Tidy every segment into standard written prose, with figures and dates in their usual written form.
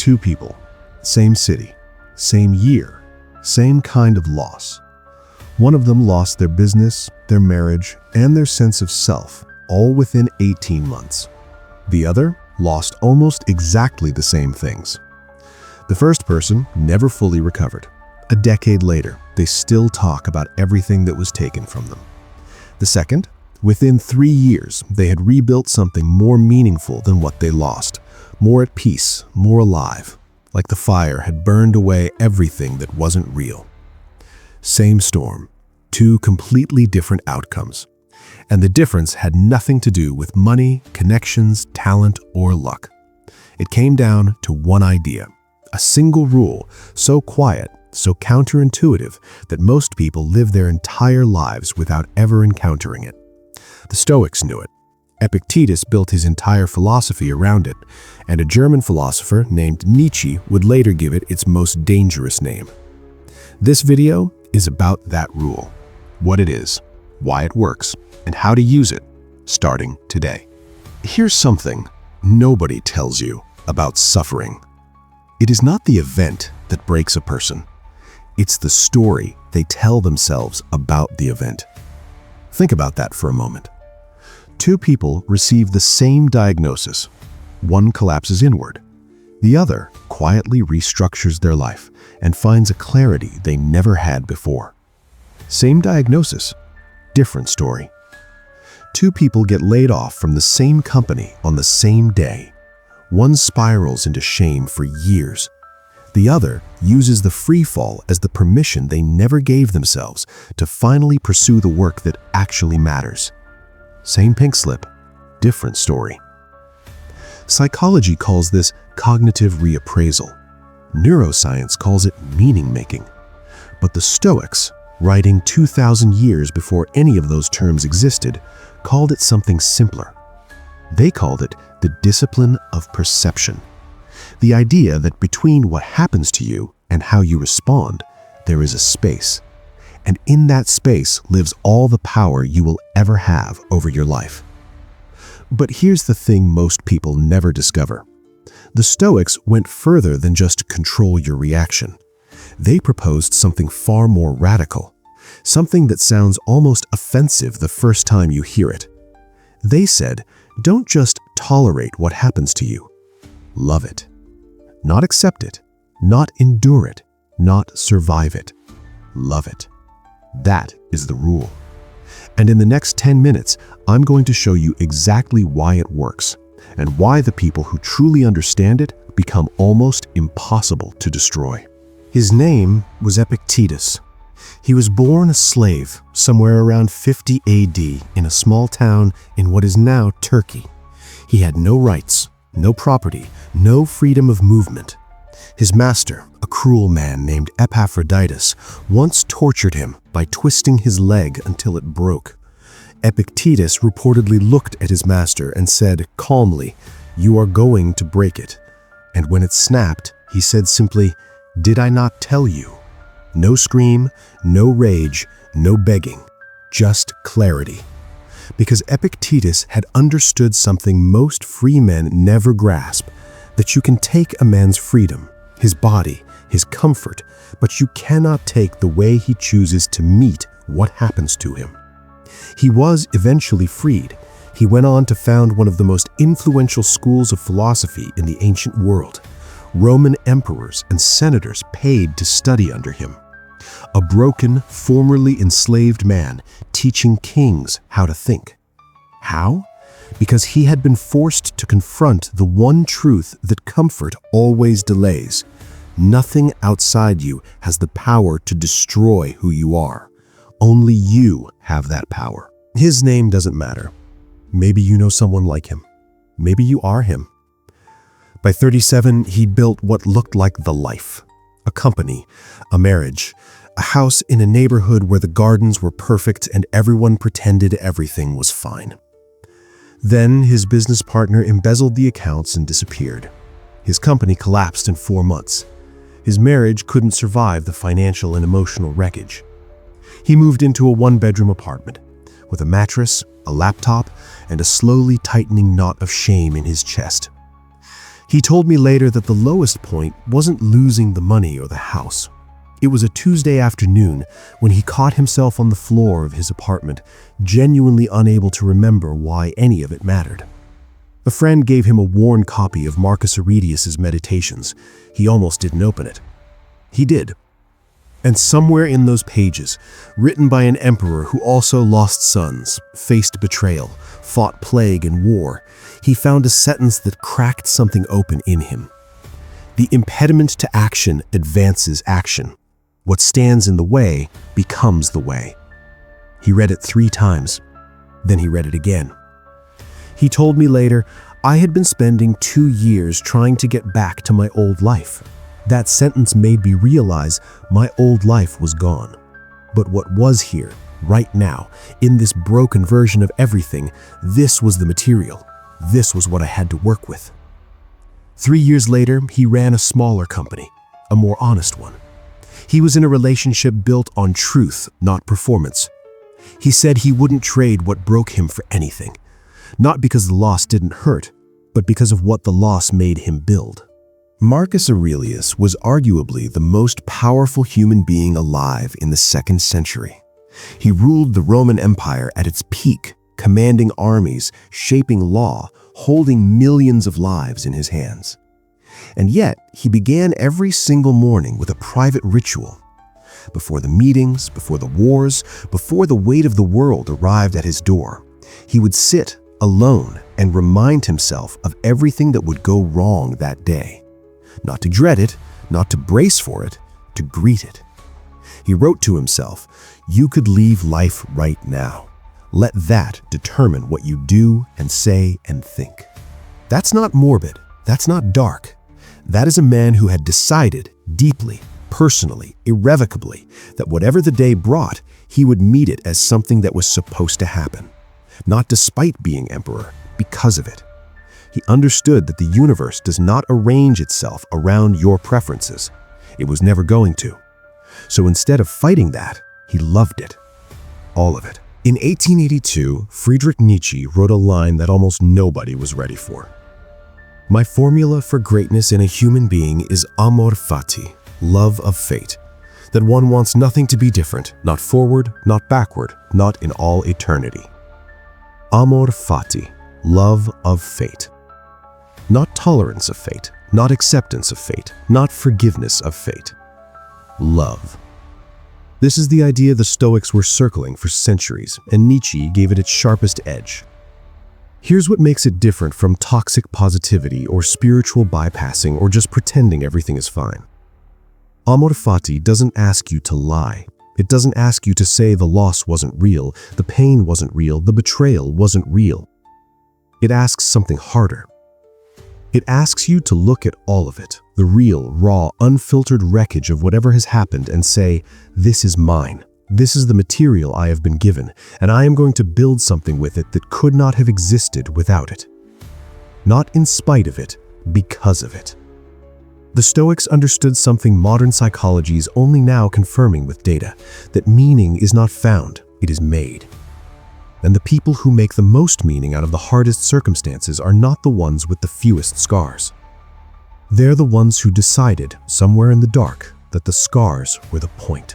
Two people, same city, same year, same kind of loss. One of them lost their business, their marriage, and their sense of self, all within 18 months. The other lost almost exactly the same things. The first person never fully recovered. A decade later, they still talk about everything that was taken from them. The second, within 3 years, they had rebuilt something more meaningful than what they lost, more at peace, more alive, like the fire had burned away everything that wasn't real. Same storm, two completely different outcomes. And the difference had nothing to do with money, connections, talent, or luck. It came down to one idea, a single rule, so quiet, so counterintuitive that most people live their entire lives without ever encountering it. The Stoics knew it. Epictetus built his entire philosophy around it, and a German philosopher named Nietzsche would later give it its most dangerous name. This video is about that rule, what it is, why it works, and how to use it, starting today. Here's something nobody tells you about suffering. It is not the event that breaks a person. It's the story they tell themselves about the event. Think about that for a moment. Two people receive the same diagnosis. One collapses inward. The other quietly restructures their life and finds a clarity they never had before. Same diagnosis, different story. Two people get laid off from the same company on the same day. One spirals into shame for years. The other uses the free fall as the permission they never gave themselves to finally pursue the work that actually matters. Same pink slip, different story. Psychology calls this cognitive reappraisal. Neuroscience calls it meaning-making. But the Stoics, writing 2,000 years before any of those terms existed, called it something simpler. They called it the discipline of perception. The idea that between what happens to you and how you respond, there is a space. And in that space lives all the power you will ever have over your life. But here's the thing most people never discover. The Stoics went further than just control your reaction. They proposed something far more radical, something that sounds almost offensive the first time you hear it. They said, don't just tolerate what happens to you. Love it. Not accept it, not endure it, not survive it. Love it. That is the rule. And in the next 10 minutes, I'm going to show you exactly why it works and why the people who truly understand it become almost impossible to destroy. His name was Epictetus. He was born a slave somewhere around 50 AD in a small town in what is now Turkey. He had no rights, no property, no freedom of movement. His master, a cruel man named Epictetus, once tortured him by twisting his leg until it broke. Epictetus reportedly looked at his master and said calmly, "You are going to break it." And when it snapped, he said simply, "Did I not tell you?" No scream, no rage, no begging, just clarity. Because Epictetus had understood something most free men never grasp, that you can take a man's freedom, his body, his comfort, but you cannot take the way he chooses to meet what happens to him. He was eventually freed. He went on to found one of the most influential schools of philosophy in the ancient world. Roman emperors and senators paid to study under him. A broken, formerly enslaved man teaching kings how to think. How? Because he had been forced to confront the one truth that comfort always delays. Nothing outside you has the power to destroy who you are. Only you have that power. His name doesn't matter. Maybe you know someone like him. Maybe you are him. By 37, he built what looked like the life. A company, a marriage, a house in a neighborhood where the gardens were perfect and everyone pretended everything was fine. Then his business partner embezzled the accounts and disappeared. His company collapsed in 4 months. His marriage couldn't survive the financial and emotional wreckage. He moved into a one-bedroom apartment with a mattress, a laptop, and a slowly tightening knot of shame in his chest. He told me later that the lowest point wasn't losing the money or the house. It was a Tuesday afternoon when he caught himself on the floor of his apartment, genuinely unable to remember why any of it mattered. A friend gave him a worn copy of Marcus Aurelius' Meditations. He almost didn't open it. He did. And somewhere in those pages, written by an emperor who also lost sons, faced betrayal, fought plague and war, he found a sentence that cracked something open in him. The impediment to action advances action. What stands in the way becomes the way. He read it 3 times. Then he read it again. He told me later, I had been spending 2 years trying to get back to my old life. That sentence made me realize my old life was gone. But what was here, right now, in this broken version of everything, this was the material. This was what I had to work with. 3 years later, he ran a smaller company, a more honest one. He was in a relationship built on truth, not performance. He said he wouldn't trade what broke him for anything, not because the loss didn't hurt, but because of what the loss made him build. Marcus Aurelius was arguably the most powerful human being alive in the 2nd century. He ruled the Roman Empire at its peak, commanding armies, shaping law, holding millions of lives in his hands. And yet, he began every single morning with a private ritual. Before the meetings, before the wars, before the weight of the world arrived at his door, he would sit alone and remind himself of everything that would go wrong that day. Not to dread it, not to brace for it, to greet it. He wrote to himself, "You could leave life right now. Let that determine what you do and say and think." That's not morbid. That's not dark. That is a man who had decided deeply, personally, irrevocably, that whatever the day brought, he would meet it as something that was supposed to happen. Not despite being emperor, because of it. He understood that the universe does not arrange itself around your preferences. It was never going to. So instead of fighting that, he loved it. All of it. In 1882, Friedrich Nietzsche wrote a line that almost nobody was ready for. "My formula for greatness in a human being is Amor Fati, love of fate, that one wants nothing to be different, not forward, not backward, not in all eternity." Amor Fati, love of fate. Not tolerance of fate, not acceptance of fate, not forgiveness of fate. Love. This is the idea the Stoics were circling for centuries, and Nietzsche gave it its sharpest edge. Here's what makes it different from toxic positivity or spiritual bypassing or just pretending everything is fine. Amor Fati doesn't ask you to lie. It doesn't ask you to say the loss wasn't real, the pain wasn't real, the betrayal wasn't real. It asks something harder. It asks you to look at all of it, the real, raw, unfiltered wreckage of whatever has happened, and say, "This is mine. This is the material I have been given, and I am going to build something with it that could not have existed without it." Not in spite of it, because of it. The Stoics understood something modern psychology is only now confirming with data, that meaning is not found, it is made. And the people who make the most meaning out of the hardest circumstances are not the ones with the fewest scars. They're the ones who decided, somewhere in the dark, that the scars were the point.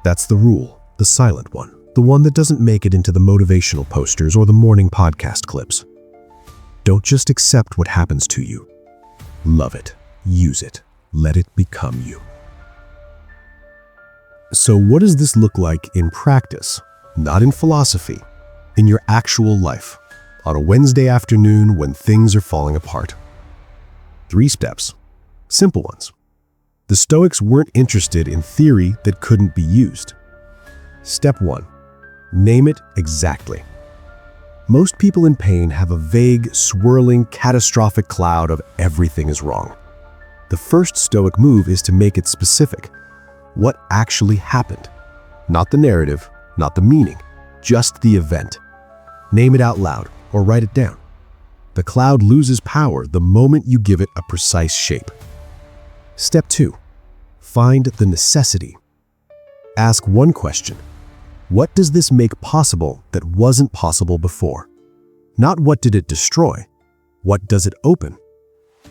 That's the rule, the silent one, the one that doesn't make it into the motivational posters or the morning podcast clips. Don't just accept what happens to you. Love it, use it, let it become you. So what does this look like in practice? Not in philosophy, in your actual life, on a Wednesday afternoon when things are falling apart. 3 steps, simple ones. The Stoics weren't interested in theory that couldn't be used. Step 1, name it exactly. Most people in pain have a vague, swirling, catastrophic cloud of everything is wrong. The first Stoic move is to make it specific. What actually happened? Not the narrative, not the meaning, just the event. Name it out loud or write it down. The cloud loses power the moment you give it a precise shape. Step 2, find the necessity. Ask one question. What does this make possible that wasn't possible before? Not what did it destroy? What does it open?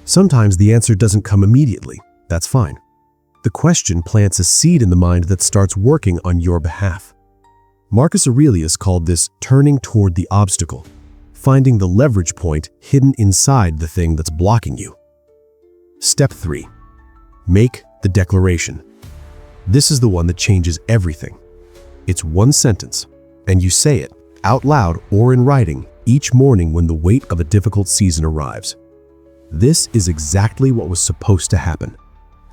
Sometimes the answer doesn't come immediately. That's fine. The question plants a seed in the mind that starts working on your behalf. Marcus Aurelius called this turning toward the obstacle, finding the leverage point hidden inside the thing that's blocking you. Step 3. Make the declaration. This is the one that changes everything. It's one sentence, and you say it out loud or in writing each morning when the weight of a difficult season arrives. This is exactly what was supposed to happen,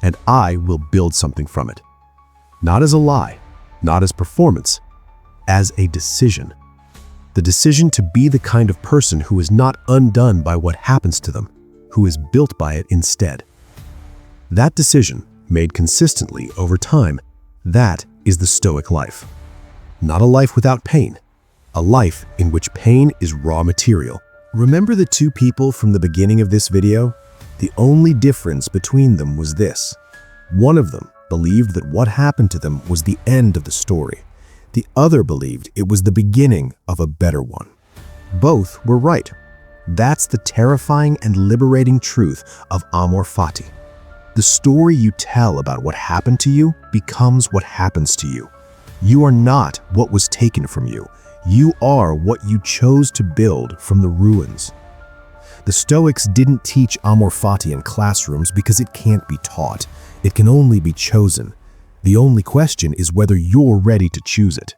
and I will build something from it. Not as a lie, not as performance, as a decision. The decision to be the kind of person who is not undone by what happens to them, who is built by it instead. That decision, made consistently over time, that is the Stoic life. Not a life without pain, a life in which pain is raw material. Remember the two people from the beginning of this video? The only difference between them was this. One of them believed that what happened to them was the end of the story. The other believed it was the beginning of a better one. Both were right. That's the terrifying and liberating truth of Amor Fati. The story you tell about what happened to you becomes what happens to you. You are not what was taken from you. You are what you chose to build from the ruins. The Stoics didn't teach Amor Fati in classrooms because it can't be taught. It can only be chosen. The only question is whether you're ready to choose it.